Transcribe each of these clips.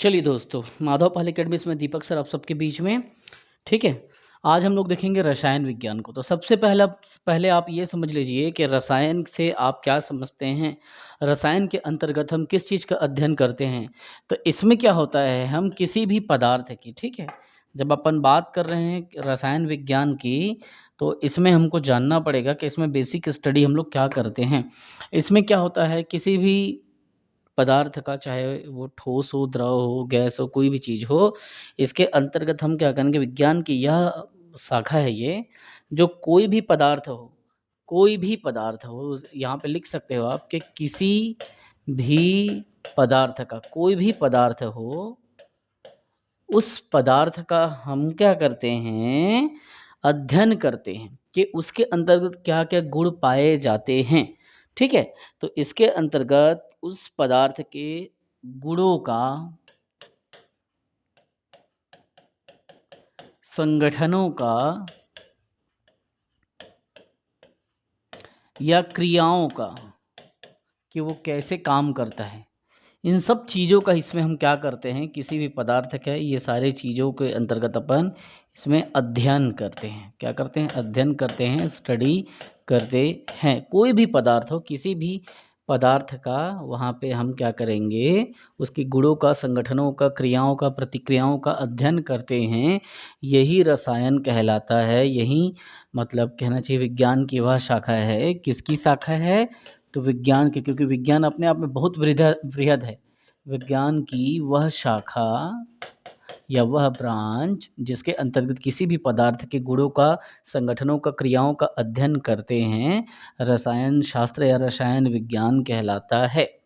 चलिए दोस्तों, माधव पाल एकेडमीज़ में दीपक सर आप सबके बीच में। ठीक है, आज हम लोग देखेंगे रसायन विज्ञान को। तो सबसे पहले आप ये समझ लीजिए कि रसायन से आप क्या समझते हैं। रसायन के अंतर्गत हम किस चीज़ का अध्ययन करते हैं। तो इसमें क्या होता है, हम किसी भी पदार्थ की, ठीक है, जब अपन बात कर रहे हैं रसायन विज्ञान की, तो इसमें हमको जानना पड़ेगा कि इसमें बेसिक स्टडी हम लोग क्या करते हैं। इसमें क्या होता है, किसी भी पदार्थ का, चाहे वो ठोस हो, द्रव हो, गैस हो, कोई भी चीज़ हो, इसके अंतर्गत हम क्या करेंगे, विज्ञान की यह शाखा है ये, जो कोई भी पदार्थ हो, यहाँ पे लिख सकते हो आप कि किसी भी पदार्थ का, कोई भी पदार्थ हो, उस पदार्थ का हम क्या करते हैं, अध्ययन करते हैं कि उसके अंतर्गत क्या-क्या गुण पाए जाते हैं। ठीक है? तो इसके अंतर्गत उस पदार्थ के गुणों का, संगठनों का या क्रियाओं का, कि वो कैसे काम करता है, इन सब चीज़ों का इसमें हम क्या करते हैं, किसी भी पदार्थ का ये सारे चीज़ों के अंतर्गत अपन इसमें अध्ययन करते हैं। क्या करते हैं? अध्ययन करते हैं, स्टडी करते हैं। कोई भी पदार्थ हो, किसी भी पदार्थ का वहाँ पे हम क्या करेंगे, उसके गुणों का, संगठनों का, क्रियाओं का, प्रतिक्रियाओं का अध्ययन करते हैं। यही रसायन कहलाता है। यही मतलब कहना चाहिए विज्ञान की वह शाखा है। किसकी शाखा है? तो विज्ञान की, क्योंकि विज्ञान अपने आप में बहुत वृहद है। विज्ञान की वह शाखा या वह ब्रांच जिसके अंतर्गत किसी भी पदार्थ के गुणों का, संगठनों का, क्रियाओं का अध्ययन करते हैं, रसायन शास्त्र या रसायन विज्ञान कहलाता है।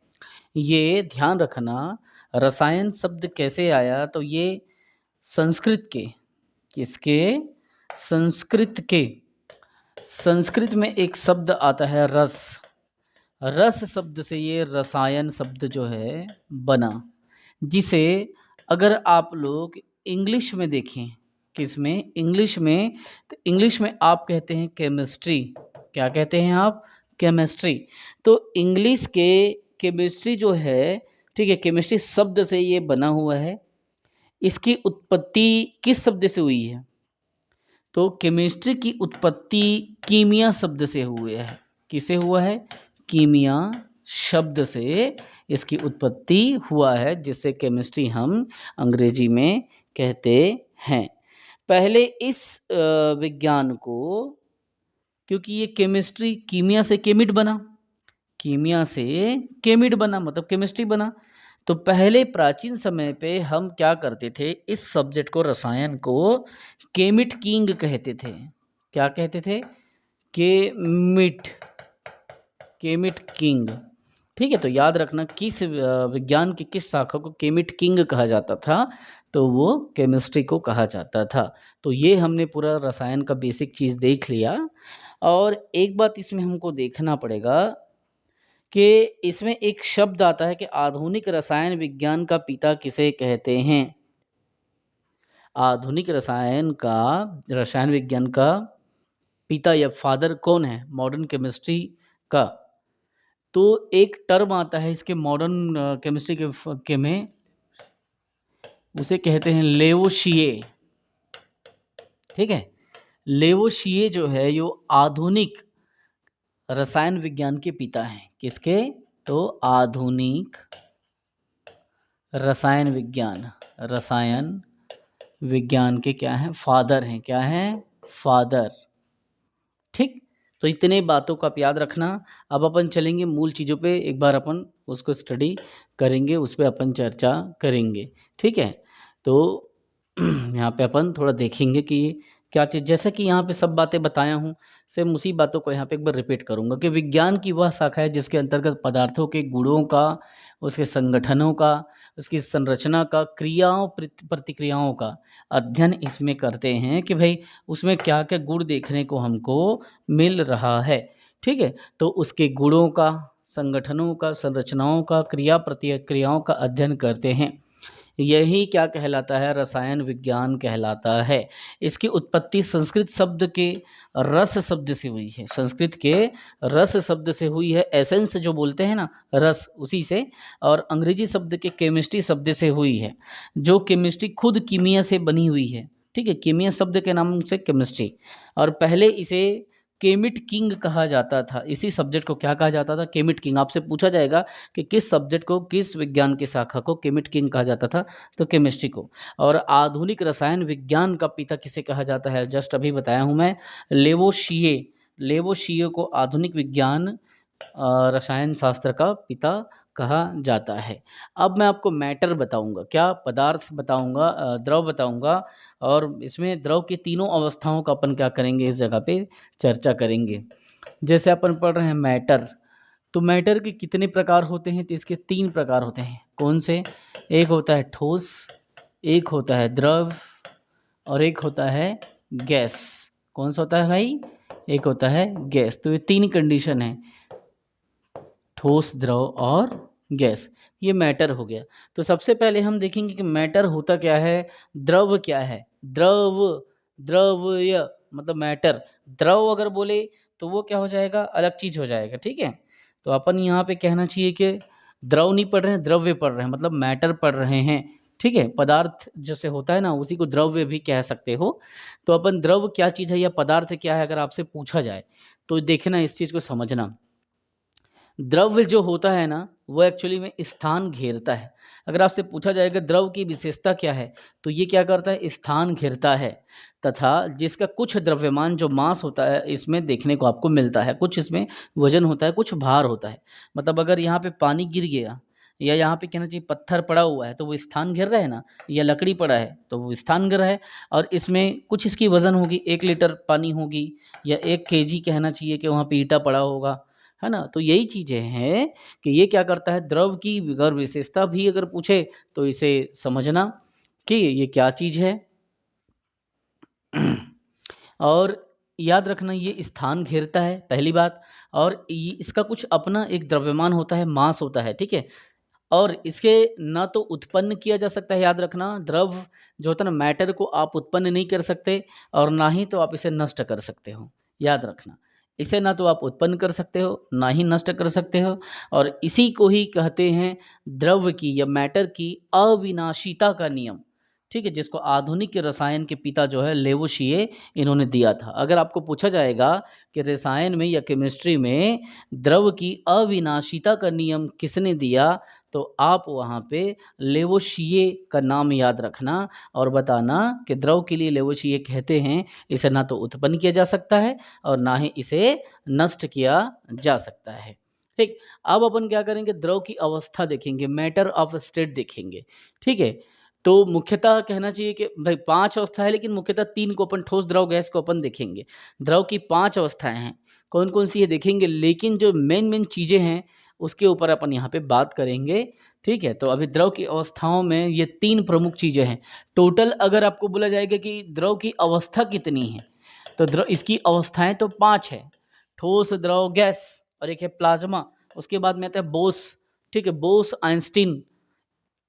ये ध्यान रखना, रसायन शब्द कैसे आया, तो ये संस्कृत के, किसके? संस्कृत में एक शब्द आता है रस। रस शब्द से ये रसायन शब्द जो है बना, जिसे अगर आप लोग इंग्लिश में देखें, किसमें? इंग्लिश में, तो इंग्लिश में आप कहते हैं केमिस्ट्री। क्या कहते हैं आप? केमिस्ट्री। तो इंग्लिश के केमिस्ट्री जो है, ठीक है, केमिस्ट्री शब्द से ये बना हुआ है। इसकी उत्पत्ति किस शब्द से हुई है? तो केमिस्ट्री की उत्पत्ति कीमिया शब्द से हुई है। किससे हुआ है? कीमिया शब्द से इसकी उत्पत्ति हुआ है, जिससे केमिस्ट्री हम अंग्रेजी में कहते हैं। पहले इस विज्ञान को, क्योंकि ये केमिस्ट्री कीमिया से केमिट बना, कीमिया से केमिट बना मतलब केमिस्ट्री बना। तो पहले प्राचीन समय पे हम क्या करते थे, इस सब्जेक्ट को, रसायन को केमिट किंग कहते थे। क्या कहते थे? केमिट किंग। ठीक है, तो याद रखना किस विज्ञान की किस शाखा को केमिट किंग कहा जाता था, तो वो केमिस्ट्री को कहा जाता था। तो ये हमने पूरा रसायन का बेसिक चीज़ देख लिया। और एक बात इसमें हमको देखना पड़ेगा कि इसमें एक शब्द आता है कि आधुनिक रसायन विज्ञान का पिता किसे कहते हैं। आधुनिक रसायन विज्ञान का पिता या फादर कौन है मॉडर्न केमिस्ट्री का? तो एक टर्म आता है इसके मॉडर्न केमिस्ट्री के में, उसे कहते हैं लेवोशिए। ठीक है, लेवोशिए जो है यो आधुनिक रसायन विज्ञान के पिता हैं। किसके? तो आधुनिक रसायन विज्ञान के क्या हैं? फादर हैं। क्या हैं? फादर। ठीक, तो इतने बातों का आप याद रखना। अब अपन चलेंगे मूल चीज़ों पे, एक बार अपन उसको स्टडी करेंगे, उस पर अपन चर्चा करेंगे। ठीक है, तो यहाँ पे अपन थोड़ा देखेंगे कि क्या चीज़, जैसा कि यहाँ पे सब बातें बताया हूँ, सेम उसी बातों को यहाँ पे एक बार रिपीट करूँगा कि विज्ञान की वह शाखा है जिसके अंतर्गत पदार्थों के गुणों का, उसके संगठनों का, उसकी संरचना का, क्रियाओं प्रतिक्रियाओं का अध्ययन इसमें करते हैं कि भाई उसमें क्या क्या गुण देखने को हमको मिल रहा है। ठीक है, तो उसके गुणों का, संगठनों का, संरचनाओं का, क्रिया प्रतिक्रियाओं का अध्ययन करते हैं। यही क्या कहलाता है? रसायन विज्ञान कहलाता है। इसकी उत्पत्ति संस्कृत शब्द के रस शब्द से हुई है। संस्कृत के रस शब्द से हुई है। एसेंस जो बोलते हैं ना, रस, उसी से। और अंग्रेजी शब्द के केमिस्ट्री शब्द से हुई है, जो केमिस्ट्री खुद कीमिया से बनी हुई है। ठीक है, कीमिया शब्द के नाम से केमिस्ट्री। और पहले इसे केमिट किंग कहा जाता था। इसी सब्जेक्ट को क्या कहा जाता था? केमिट किंग। आपसे पूछा जाएगा कि किस सब्जेक्ट को, किस विज्ञान की शाखा को केमिट किंग कहा जाता था, तो केमिस्ट्री को। और आधुनिक रसायन विज्ञान का पिता किसे कहा जाता है? जस्ट अभी बताया हूँ मैं, लेवोशिए। लेवोशिए को आधुनिक विज्ञान रसायन शास्त्र का पिता कहा जाता है। अब मैं आपको मैटर बताऊंगा, क्या? पदार्थ बताऊंगा, द्रव बताऊंगा। और इसमें द्रव की तीनों अवस्थाओं का अपन क्या करेंगे, इस जगह पे चर्चा करेंगे। जैसे अपन पढ़ रहे हैं मैटर, तो मैटर के कितने प्रकार होते हैं? तो इसके 3 प्रकार होते हैं। कौन से? एक होता है ठोस, एक होता है द्रव, और एक होता है गैस। कौन सा होता है भाई? एक होता है गैस। तो ये 3 कंडीशन है, ठोस, द्रव और गैस। ये मैटर हो गया। तो सबसे पहले हम देखेंगे कि मैटर होता क्या है, द्रव क्या है। द्रव, द्रव्य मतलब मैटर। द्रव अगर बोले तो वो क्या हो जाएगा? अलग चीज हो जाएगा। ठीक है, तो अपन यहाँ पे कहना चाहिए कि द्रव नहीं पढ़ रहे हैं, द्रव्य पढ़ रहे हैं, मतलब मैटर पढ़ रहे हैं। ठीक है, पदार्थ जैसे होता है ना, उसी को द्रव्य भी कह सकते हो। तो अपन द्रव क्या चीज़ है या पदार्थ क्या है अगर आपसे पूछा जाए, तो देखना, इस चीज़ को समझना। द्रव्य जो होता है ना, वो एक्चुअली में स्थान घेरता है। अगर आपसे पूछा जाएगा द्रव की विशेषता क्या है, तो ये क्या करता है? स्थान घेरता है, तथा जिसका कुछ द्रव्यमान जो मास होता है इसमें देखने को आपको मिलता है। कुछ इसमें वजन होता है, कुछ भार होता है। मतलब अगर यहाँ पे पानी गिर गया, या यहाँ पे कहना चाहिए पत्थर पड़ा हुआ है, तो वो स्थान घेर रहा है ना, या लकड़ी पड़ा है तो वो स्थान घेर रहा है। और इसमें कुछ इसकी वजन होगी, 1 लीटर पानी होगी, या 1 kg कहना चाहिए कि वहाँ पे ईटा पड़ा होगा, है ना। तो यही चीज़ें हैं कि ये क्या करता है, द्रव की अगर विशेषता भी अगर पूछे तो इसे समझना कि ये क्या चीज़ है। और याद रखना, ये स्थान घेरता है, पहली बात। और इसका कुछ अपना एक द्रव्यमान होता है, मास होता है। ठीक है, और इसके ना तो उत्पन्न किया जा सकता है, याद रखना, द्रव जो होता है ना, मैटर को आप उत्पन्न नहीं कर सकते, और ना ही तो आप इसे नष्ट कर सकते हो। याद रखना, इसे ना तो आप उत्पन्न कर सकते हो, ना ही नष्ट कर सकते हो। और इसी को ही कहते हैं द्रव्य की या मैटर की अविनाशिता का नियम। ठीक है, जिसको आधुनिक रसायन के पिता जो है लेवोशिए, इन्होंने दिया था। अगर आपको पूछा जाएगा कि रसायन में या केमिस्ट्री में द्रव की अविनाशिता का नियम किसने दिया, तो आप वहाँ पे लेवोशिए का नाम याद रखना और बताना कि द्रव के लिए लेवोशिए कहते हैं इसे ना तो उत्पन्न किया जा सकता है और ना ही इसे नष्ट किया जा सकता है। ठीक, अब अपन क्या करेंगे, द्रव की अवस्था देखेंगे, मैटर ऑफ स्टेट देखेंगे। ठीक है, तो मुख्यतः कहना चाहिए कि भाई 5 अवस्था है, लेकिन मुख्यतः 3 को अपन ठोस, द्रव, गैस को अपन देखेंगे। द्रव की 5 अवस्थाएं हैं, कौन कौन सी है देखेंगे, लेकिन जो मेन मेन चीज़ें हैं उसके ऊपर अपन यहाँ पे बात करेंगे। ठीक है, तो अभी द्रव की अवस्थाओं में ये 3 प्रमुख चीज़ें हैं। टोटल अगर आपको बोला जाएगा कि द्रव की अवस्था कितनी है, तो द्रव इसकी अवस्थाएं तो 5 है, ठोस, द्रव, गैस, और एक है प्लाज्मा। उसके बाद में आता है बोस। ठीक है, बोस आइंस्टीन।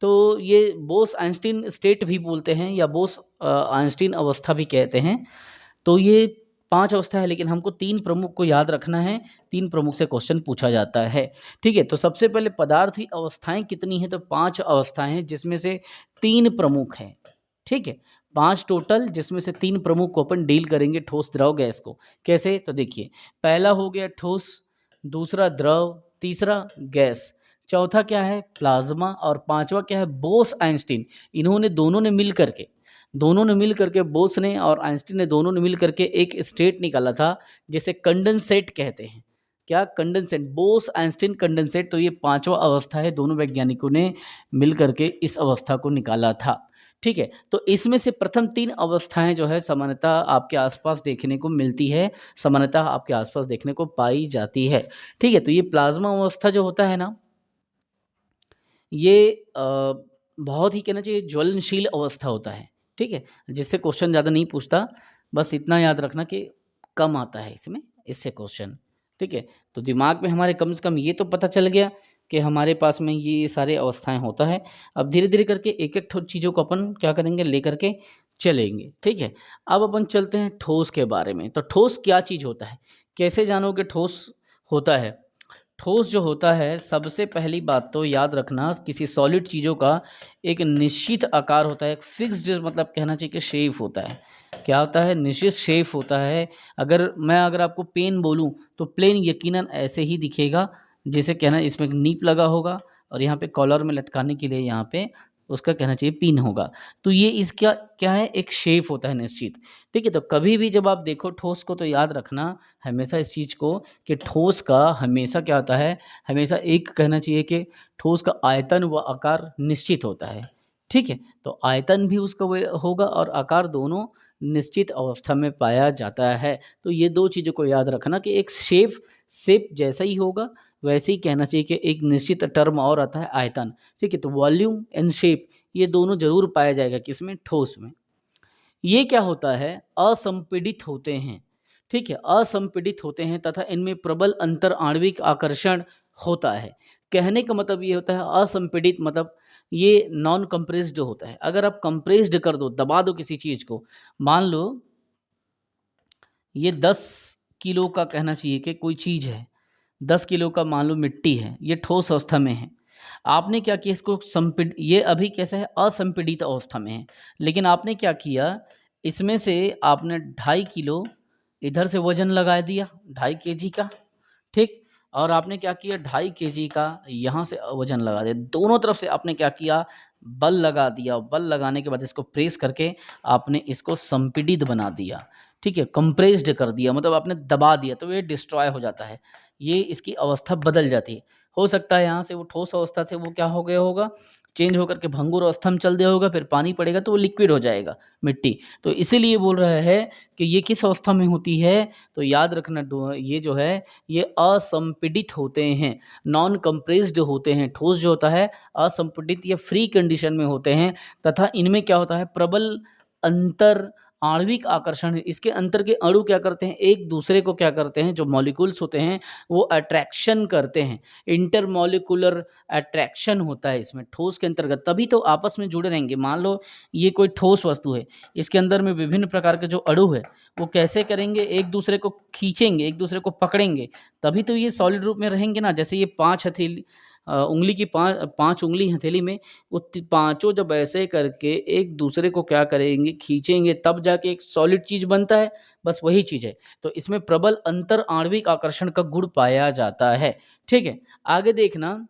तो ये बोस आइंस्टीन स्टेट भी बोलते हैं, या बोस आइंस्टीन अवस्था भी कहते हैं। तो ये 5 अवस्था है, लेकिन हमको 3 प्रमुख को याद रखना है। 3 प्रमुख से क्वेश्चन पूछा जाता है। ठीक है, तो सबसे पहले पदार्थ की अवस्थाएं कितनी हैं, तो 5 अवस्थाएं हैं, जिसमें से 3 प्रमुख हैं। ठीक है, 5 टोटल, जिसमें से 3 प्रमुख को अपन डील करेंगे, ठोस, द्रव, गैस को। कैसे, तो देखिए, पहला हो गया ठोस, दूसरा द्रव, तीसरा गैस, चौथा क्या है, प्लाज्मा, और पांचवा क्या है, बोस आइंस्टीन। इन्होंने दोनों ने मिल करके बोस ने और आइंस्टीन ने दोनों ने मिल करके एक स्टेट निकाला था, जिसे कंडेंसेट कहते हैं। क्या, कंडेंसेट, बोस आइंस्टीन कंडेंसेट। तो ये 5वां अवस्था है, दोनों वैज्ञानिकों ने मिल करके इस अवस्था को निकाला था। ठीक है, तो इसमें से प्रथम 3 अवस्थाएं जो है सामान्यतः आपके आसपास देखने को मिलती है, सामान्यतः आपके आसपास देखने को पाई जाती है। ठीक है, तो ये प्लाज्मा अवस्था जो होता है ना, ये बहुत ही कहना चाहिए ज्वलनशील अवस्था होता है। ठीक है, जिससे क्वेश्चन ज़्यादा नहीं पूछता, बस इतना याद रखना कि कम आता है इसमें, इससे क्वेश्चन। ठीक है, तो दिमाग में हमारे कम से कम ये तो पता चल गया कि हमारे पास में ये सारे अवस्थाएं होता है। अब धीरे धीरे करके एक एक चीज़ों को अपन क्या करेंगे, लेकर के चलेंगे, ठीक है। अब अपन चलते हैं ठोस के बारे में। तो ठोस क्या चीज़ होता है, कैसे जानोगे ठोस होता है? ठोस जो होता है, सबसे पहली बात तो याद रखना, किसी सॉलिड चीज़ों का एक निश्चित आकार होता है, एक फिक्स्ड, मतलब कहना चाहिए कि शेप होता है। क्या होता है? निश्चित शेप होता है। अगर आपको पेन बोलूं तो प्लेन यकीनन ऐसे ही दिखेगा, जैसे कहना इसमें एक नीप लगा होगा और यहाँ पे कॉलर में लटकाने के लिए यहाँ पे उसका कहना चाहिए पिन होगा। तो ये इसका क्या है, एक शेप होता है निश्चित, ठीक है। तो कभी भी जब आप देखो ठोस को तो याद रखना हमेशा इस चीज़ को कि ठोस का हमेशा क्या होता है, हमेशा एक कहना चाहिए कि ठोस का आयतन व आकार निश्चित होता है, ठीक है। तो आयतन भी उसका वो होगा और आकार दोनों निश्चित अवस्था में पाया जाता है। तो ये दो चीज़ों को याद रखना कि एक शेप जैसा ही होगा, वैसे ही कहना चाहिए कि एक निश्चित टर्म और आता है आयतन, ठीक है। तो वॉल्यूम एंड शेप ये दोनों जरूर पाया जाएगा किसमें, ठोस में। ये क्या होता है, असंपीडित होते हैं, ठीक है, असंपीडित होते हैं तथा इनमें प्रबल अंतर आणविक आकर्षण होता है। कहने का मतलब ये होता है असंपीडित, मतलब ये नॉन कंप्रेस्ड होता है। अगर आप कंप्रेस्ड कर दो, दबा दो किसी चीज़ को, मान लो ये 10 किलो का कहना चाहिए कि कोई चीज़ है, 10 किलो का मान लो मिट्टी है, ये ठोस अवस्था में है। आपने क्या किया, इसको ये अभी कैसा है, असंपीडित अवस्था में है। लेकिन आपने क्या किया, इसमें से आपने 2.5 किलो इधर से वजन लगा दिया, 2.5 केजी का, ठीक। और आपने क्या किया, 2.5 केजी का यहाँ से वजन लगा दिया, दोनों तरफ से आपने क्या किया, बल लगा दिया। बल लगाने के बाद इसको प्रेस करके आपने इसको संपीडित बना दिया, ठीक है, कंप्रेस्ड कर दिया, मतलब आपने दबा दिया, तो ये डिस्ट्रॉय हो जाता है, ये इसकी अवस्था बदल जाती है। हो सकता है यहाँ से वो ठोस अवस्था से वो क्या हो गया होगा, चेंज होकर के भंगुर अवस्था में चल दिया होगा, फिर पानी पड़ेगा तो वो लिक्विड हो जाएगा, मिट्टी। तो इसीलिए बोल रहा है कि ये किस अवस्था में होती है, तो याद रखना ये जो है ये असंपीडित होते हैं, नॉन कंप्रेस्ड होते हैं। ठोस जो होता है असंपीडित या फ्री कंडीशन में होते हैं तथा इनमें क्या होता है, प्रबल अंतर आणविक आकर्षण है। इसके अंतर के अणु क्या करते हैं, एक दूसरे को क्या करते हैं, जो मॉलिक्यूल्स होते हैं वो अट्रैक्शन करते हैं, इंटरमॉलिक्यूलर अट्रैक्शन होता है इसमें ठोस के अंतर्गत, तभी तो आपस में जुड़े रहेंगे। मान लो ये कोई ठोस वस्तु है, इसके अंदर में विभिन्न प्रकार के जो अणु है वो कैसे करेंगे, एक दूसरे को खींचेंगे, एक दूसरे को पकड़ेंगे, तभी तो ये सॉलिड रूप में रहेंगे ना। जैसे ये 5 हथेली, उंगली की 5 उंगली हथेली में, वो पांचों जब ऐसे करके एक दूसरे को क्या करेंगे, खींचेंगे, तब जाके एक सॉलिड चीज बनता है, बस वही चीज है। तो इसमें प्रबल अंतर आणविक आकर्षण का गुण पाया जाता है, ठीक है। आगे देखना,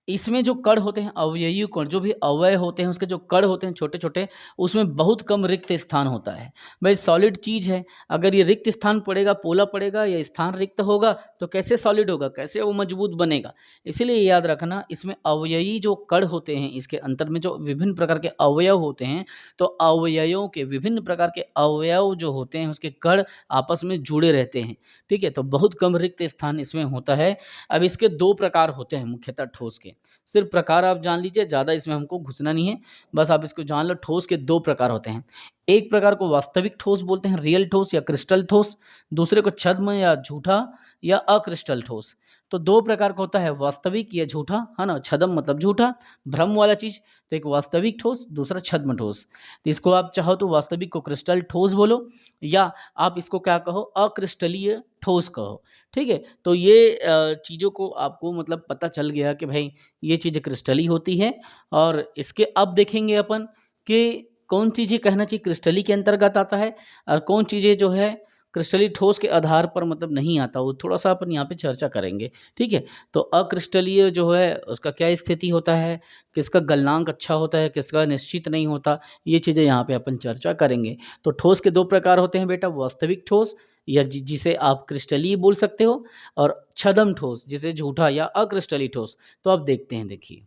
इसमें जो कण होते हैं, अवयवी कण, जो भी अवयव होते हैं उसके जो कण होते हैं छोटे छोटे, उसमें बहुत कम रिक्त स्थान होता है। भाई सॉलिड चीज़ है, अगर ये रिक्त स्थान पड़ेगा, पोला पड़ेगा या स्थान रिक्त होगा तो कैसे सॉलिड होगा, कैसे वो मजबूत बनेगा। इसीलिए याद रखना, इसमें अवयवी जो कण होते हैं, इसके अंतर में जो विभिन्न प्रकार के अवयव होते हैं, तो अवयवों के विभिन्न प्रकार के अवयव जो होते हैं उसके कण आपस में जुड़े रहते हैं, ठीक है। तो बहुत कम रिक्त स्थान इसमें होता है। अब इसके 2 प्रकार होते हैं मुख्यतः ठोस के, सिर्फ प्रकार आप जान लीजिए, ज़्यादा इसमें हमको घुसना नहीं है, बस आप इसको जान लो। ठोस के 2 प्रकार होते हैं, एक प्रकार को वास्तविक ठोस बोलते हैं, रियल ठोस या क्रिस्टल ठोस, दूसरे को छद्म या झूठा या अक्रिस्टल ठोस। तो 2 प्रकार का होता है, वास्तविक या झूठा, है ना, छद्म मतलब झूठा, भ्रम वाला चीज़। तो एक वास्तविक ठोस, दूसरा छद्म ठोस। तो इसको आप चाहो तो वास्तविक को क्रिस्टल ठोस बोलो, या आप इसको क्या कहो, अक्रिस्टलीय ठोस कहो, ठीक है। तो ये चीज़ों को आपको मतलब पता चल गया कि भाई ये चीज़ क्रिस्टली होती है। और इसके अब देखेंगे अपन कि कौन चीज़ें कहना चाहिए क्रिस्टली के अंतर्गत आता है और कौन चीज़ें जो है क्रिस्टली ठोस के आधार पर मतलब नहीं आता, वो थोड़ा सा अपन यहाँ पे चर्चा करेंगे, ठीक है। तो अक्रिस्टलीय जो है उसका क्या स्थिति होता है, किसका गलनांक अच्छा होता है, किसका निश्चित नहीं होता, ये चीज़ें यहाँ पे अपन चर्चा करेंगे। तो ठोस के 2 प्रकार होते हैं बेटा, वास्तविक ठोस या जिसे आप क्रिस्टलीय बोल सकते हो, और छद्म ठोस जिसे झूठा या अक्रिस्टलीय ठोस। तो अब देखते हैं, देखिए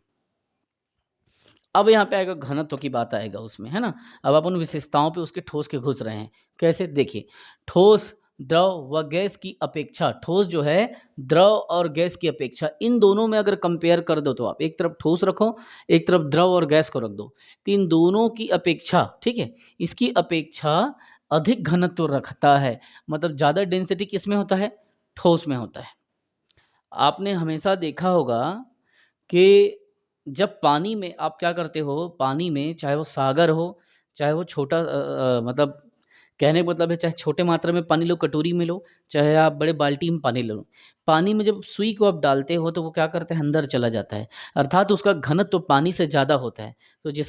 अब यहाँ पे आएगा घनत्व की बात आएगा उसमें, है ना। अब अपन विशेषताओं पे उसके ठोस के घुस रहे हैं, कैसे देखिए। ठोस द्रव व गैस की अपेक्षा, ठोस जो है द्रव और गैस की अपेक्षा, इन दोनों में अगर कंपेयर कर दो, तो आप एक तरफ ठोस रखो, एक तरफ द्रव और गैस को रख दो, तो इन दोनों की अपेक्षा, ठीक है, इसकी अपेक्षा अधिक घनत्व रखता है। मतलब ज़्यादा डेंसिटी किस में होता है, ठोस में होता है। आपने हमेशा देखा होगा कि जब पानी में आप क्या करते हो, पानी में चाहे वो सागर हो, चाहे वो छोटा मतलब कहने का मतलब है चाहे छोटे मात्रा में पानी लो, कटोरी में लो, चाहे आप बड़े बाल्टी में पानी लो। पानी में जब सुई को आप डालते हो तो वो क्या करता है, अंदर चला जाता है, अर्थात उसका घनत्व पानी से ज़्यादा होता है। तो जिस